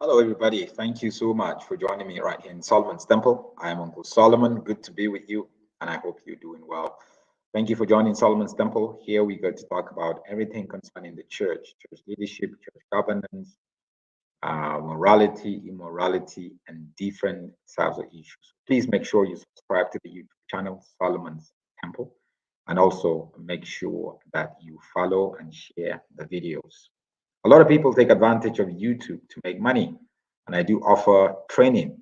Hello, everybody. Thank you so much for joining me right here in Solomon's Temple. I am Uncle Solomon. Good to be with you, and I hope you're doing well. Thank you for joining Solomon's Temple. Here we go to talk about everything concerning the church leadership, church governance, morality, immorality, and different types of issues. Please make sure you subscribe to the YouTube channel, Solomon's Temple, and also make sure that you follow and share the videos. A lot of people take advantage of YouTube to make money, and I do offer training,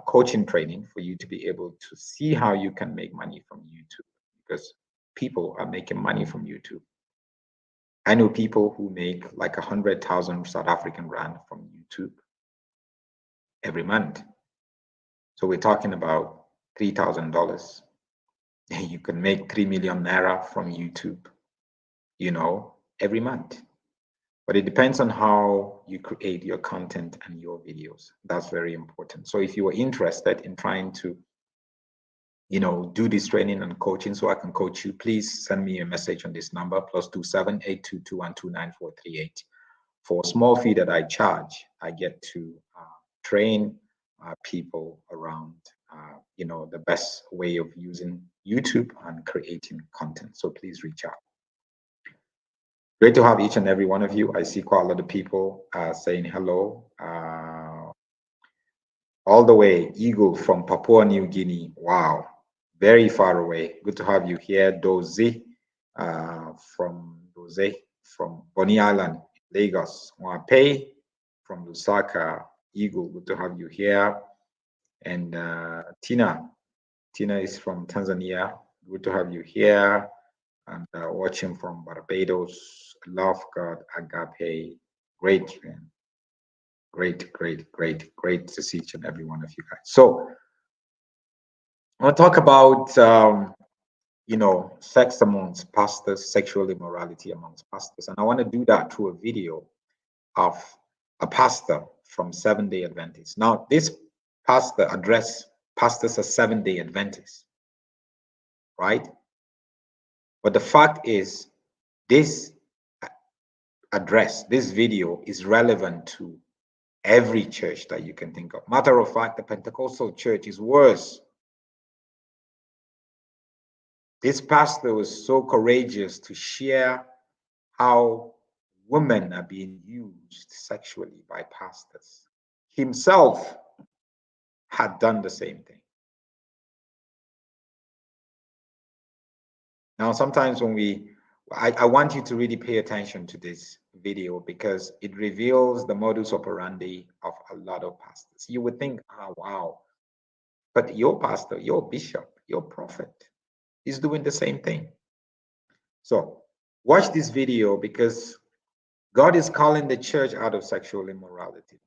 coaching training for you to be able to see how you can make money from YouTube because people are making money from YouTube. I know people who make like 100,000 South African rand from YouTube every month. So we're talking about $3,000. You can make 3 million naira from YouTube, every month. But it depends on how you create your content and your videos. That's very important. So if you are interested in trying to, do this training and coaching so I can coach you, please send me a message on this number, +27 822129438. For a small fee that I charge, I get to train people around, the best way of using YouTube and creating content. So please reach out. Great to have each and every one of you. I see quite a lot of people saying hello. All the way, Eagle from Papua New Guinea. Wow, very far away. Good to have you here. Doze from Bonny Island, Lagos. Wape from Lusaka. Eagle, good to have you here. And Tina is from Tanzania. Good to have you here. And watching from Barbados. Love God, agape, great to see each and every one of you guys. So I want to talk about sex amongst pastors, sexual immorality amongst pastors, and I want to do that through a video of a pastor from Seventh-day Adventists. Now, this pastor addressed pastors as Seventh-day Adventists, right? But the fact is, this video is relevant to every church that you can think of. Matter of fact, the Pentecostal church is worse. This pastor was so courageous to share how women are being used sexually by pastors. Himself had done the same thing. Now, sometimes when I want you to really pay attention to this video because it reveals the modus operandi of a lot of pastors. You would think, oh, wow, but your pastor, your bishop, your prophet is doing the same thing. So watch this video because God is calling the church out of sexual immorality.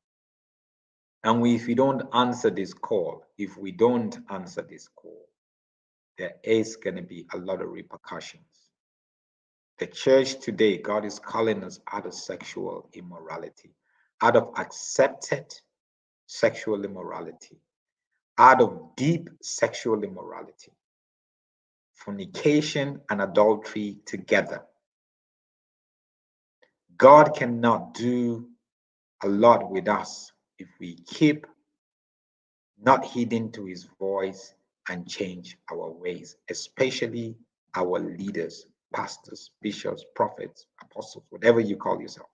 And if we don't answer this call, there is going to be a lot of repercussions. The church today, God is calling us out of sexual immorality, out of accepted sexual immorality, out of deep sexual immorality, fornication and adultery together. God cannot do a lot with us if we keep not heeding to his voice and change our ways, especially our leaders, pastors, bishops, prophets, apostles, whatever you call yourself.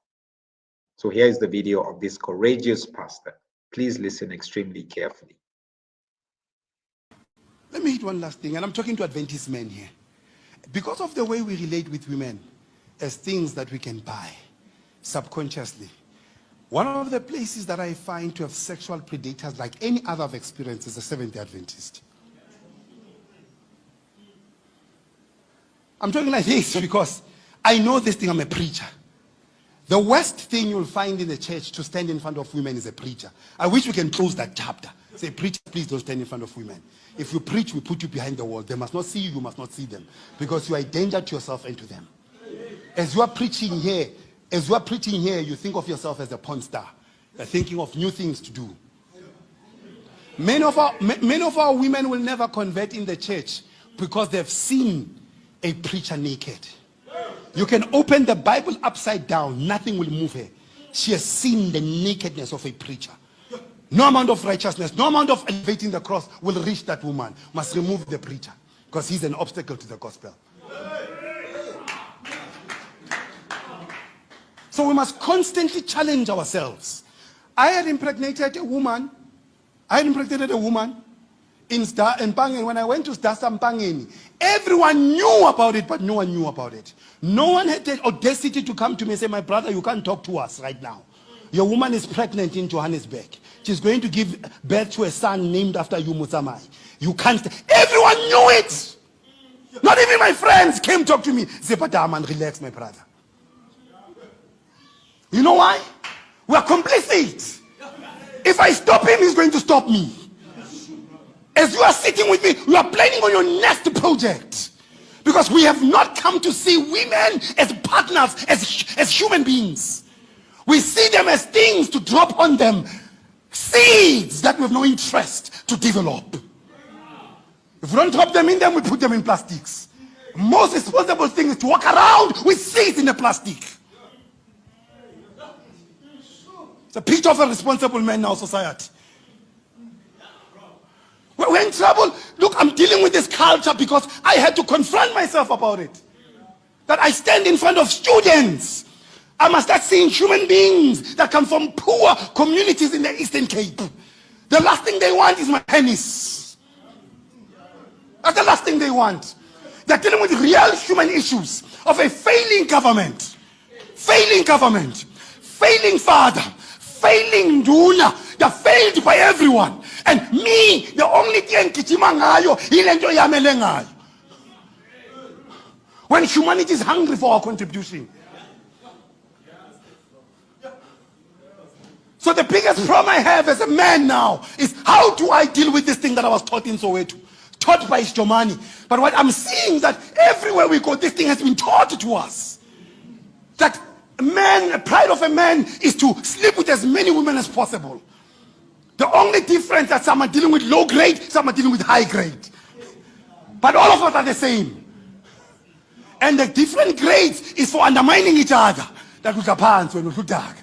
So here is the video of this courageous pastor. Please listen extremely carefully. Let me hit one last thing, and I'm talking to Adventist men here. Because of the way we relate with women as things that we can buy subconsciously, one of the places that I find to have sexual predators like any other I've experienced is the Seventh-day Adventist. I'm talking like this because I know this thing. I'm a preacher. The worst thing you'll find in the church to stand in front of women is a preacher. I wish we can close that chapter. Say, preacher, please don't stand in front of women. If you preach, we put you behind the wall. They must not see you, you must not see them. Because you are a danger to yourself and to them. As you are preaching here, you think of yourself as a porn star. You're thinking of new things to do. Many of our women will never convert in the church because they've seen a preacher naked. You can open the Bible upside down, nothing will move her. she has seen the nakedness of a preacher. No amount of righteousness, no amount of elevating the cross will reach that woman. Must remove the preacher because he's an obstacle to the gospel. So we must constantly challenge ourselves. I had impregnated a woman in Mpangeni. When I went to Stasa Mpangeni, everyone knew about it, but no one knew about it. No one had the audacity to come to me and say, my brother, you can't talk to us right now. Your woman is pregnant in Johannesburg. She's going to give birth to a son named after you, Musamai. You can't. Everyone knew it. Not even my friends came talk to me. Say, but man, relax, my brother. You know why? We are complicit. If I stop him, he's going to stop me. As you are sitting with me, you are planning on your next project. Because we have not come to see women as partners, as human beings. We see them as things to drop on them. Seeds that we have no interest to develop. If we don't drop them in them, we put them in plastics. Most responsible thing is to walk around with seeds in the plastic. It's a picture of a responsible man in our society. We're in trouble. Look, I'm dealing with this culture because I had to confront myself about it. That I stand in front of students. I must start seeing human beings that come from poor communities in the Eastern Cape. The last thing they want is my penis. That's the last thing they want. They're dealing with real human issues of a failing government, failing father, failing Duna. They're failed by everyone. And me, the only thing when humanity is hungry for our contribution. So the biggest problem I have as a man now is how do I deal with this thing that I was taught in Soweto? Taught by Stomani. But what I'm seeing that everywhere we go, this thing has been taught to us. That a pride of a man is to sleep with as many women as possible. The only difference that some are dealing with low grade, some are dealing with high grade. But all of us are the same. And the different grades is for undermining each other. That was a pants when we look dark.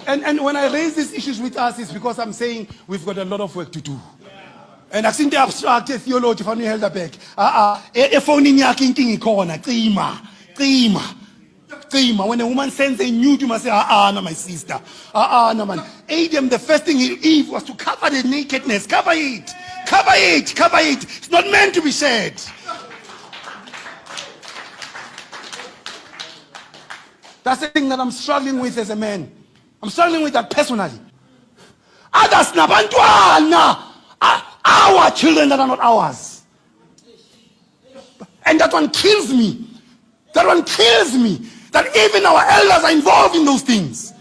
And when I raise these issues with us, it's because I'm saying we've got a lot of work to do. And I've seen the abstract theology from held back. When a woman sends a nude, you must say, no, my sister. No, man. Adam, the first thing Eve was to cover the nakedness. Cover it. It's not meant to be shared. That's the thing that I'm struggling with as a man. I'm struggling with that personally. Others, our children that are not ours. And that one kills me. That even our elders are involved in those things.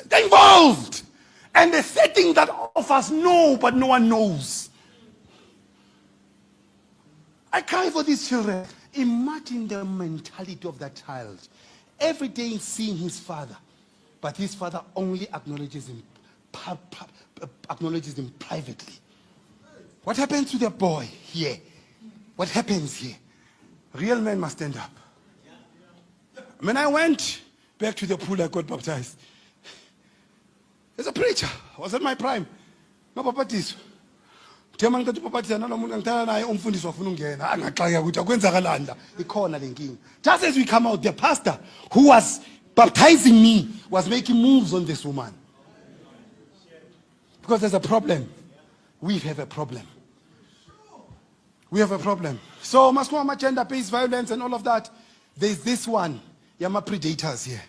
They're involved. And the setting that all of us know, but no one knows. I cry for these children. Imagine the mentality of that child. Every day seeing his father, but his father only acknowledges him privately. What happens to the boy here? What happens here? Real men must stand up. When I went back to the pool, I got baptized. As a preacher, I was at my prime. No baptism. Just as we come out, the pastor who was baptizing me was making moves on this woman. Because there's a problem. We have a problem. So, Maskwama, gender-based violence and all of that. There's this one. Yama predators here.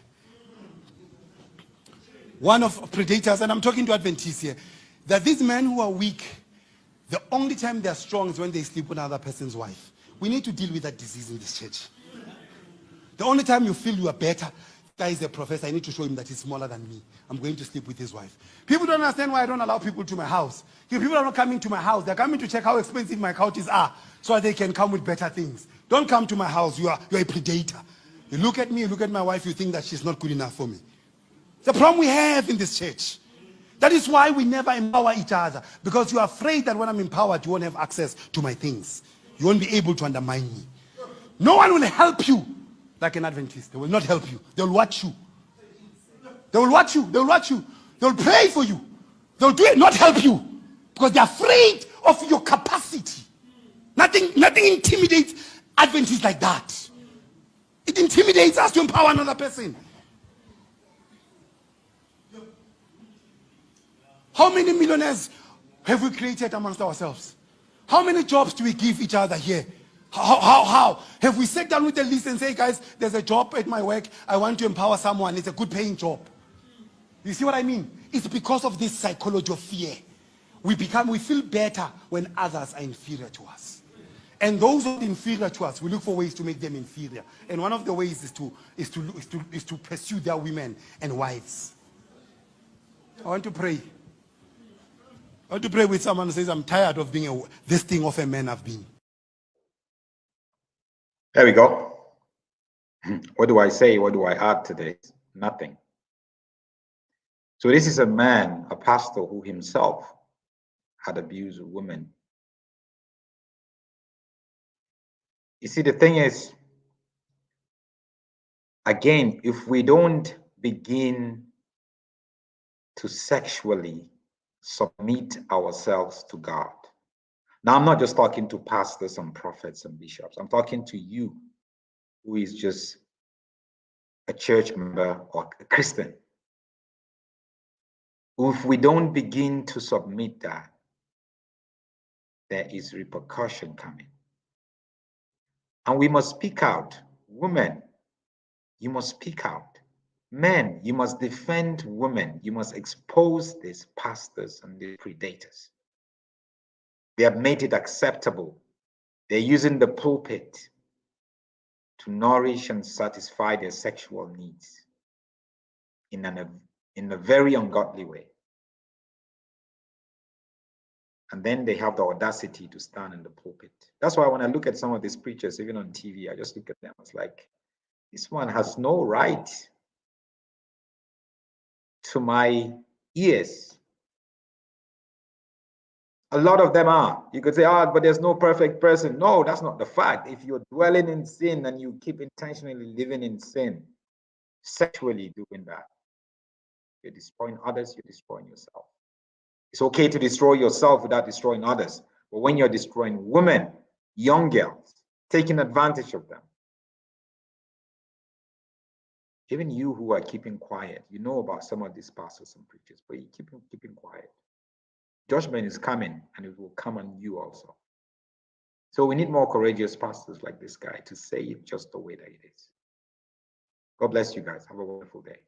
One of predators, and I'm talking to Adventists here, that these men who are weak, the only time they're strong is when they sleep with another person's wife. We need to deal with that disease in this church. The only time you feel you are better, guy is a professor, I need to show him that he's smaller than me. I'm going to sleep with his wife. People don't understand why I don't allow people to my house. People are not coming to my house. They're coming to check how expensive my couches are so they can come with better things. Don't come to my house. You're a predator. You look at me, you look at my wife, you think that she's not good enough for me. The problem we have in this church. That is why we never empower each other. Because you're afraid that when I'm empowered, you won't have access to my things. You won't be able to undermine me. No one will help you like an Adventist. They will not help you. They'll watch you. They will watch you. They'll watch you. They'll pray for you. They'll do it, not help you. Because they're afraid of your capacity. Nothing intimidates Adventists like that. It intimidates us to empower another person. How many millionaires have we created amongst ourselves? How many jobs do we give each other here? How? Have we sat down with a list and say, guys, there's a job at my work. I want to empower someone. It's a good paying job. You see what I mean? It's because of this psychology of fear. We feel better when others are inferior to us. And those who are inferior to us, we look for ways to make them inferior. And one of the ways is to pursue their women and wives. I want to pray. I want to pray with someone who says, I'm tired of being this thing of a man I've been. There we go. What do I say? What do I add to this? Nothing. So this is a man, a pastor who himself had abused women. You see, the thing is, again, if we don't begin to sexually submit ourselves to God. Now, I'm not just talking to pastors and prophets and bishops. I'm talking to you who is just a church member or a Christian. If we don't begin to submit that, there is repercussion coming. And we must speak out. Women, you must speak out. Men, you must defend women. You must expose these pastors and the predators. They have made it acceptable. They're using the pulpit to nourish and satisfy their sexual needs in a very ungodly way. And then they have the audacity to stand in the pulpit. That's why when I look at some of these preachers, even on TV, I just look at them. It's like, this one has no right to my ears. A lot of them are. You could say, but there's no perfect person. No, that's not the fact. If you're dwelling in sin and you keep intentionally living in sin, sexually doing that, you're destroying others, you're destroying yourself. It's okay to destroy yourself without destroying others. But when you're destroying women, young girls, taking advantage of them, even you who are keeping quiet, you know about some of these pastors and preachers, but you keeping quiet. Judgment is coming, and it will come on you also. So we need more courageous pastors like this guy to say it just the way that it is. God bless you guys. Have a wonderful day.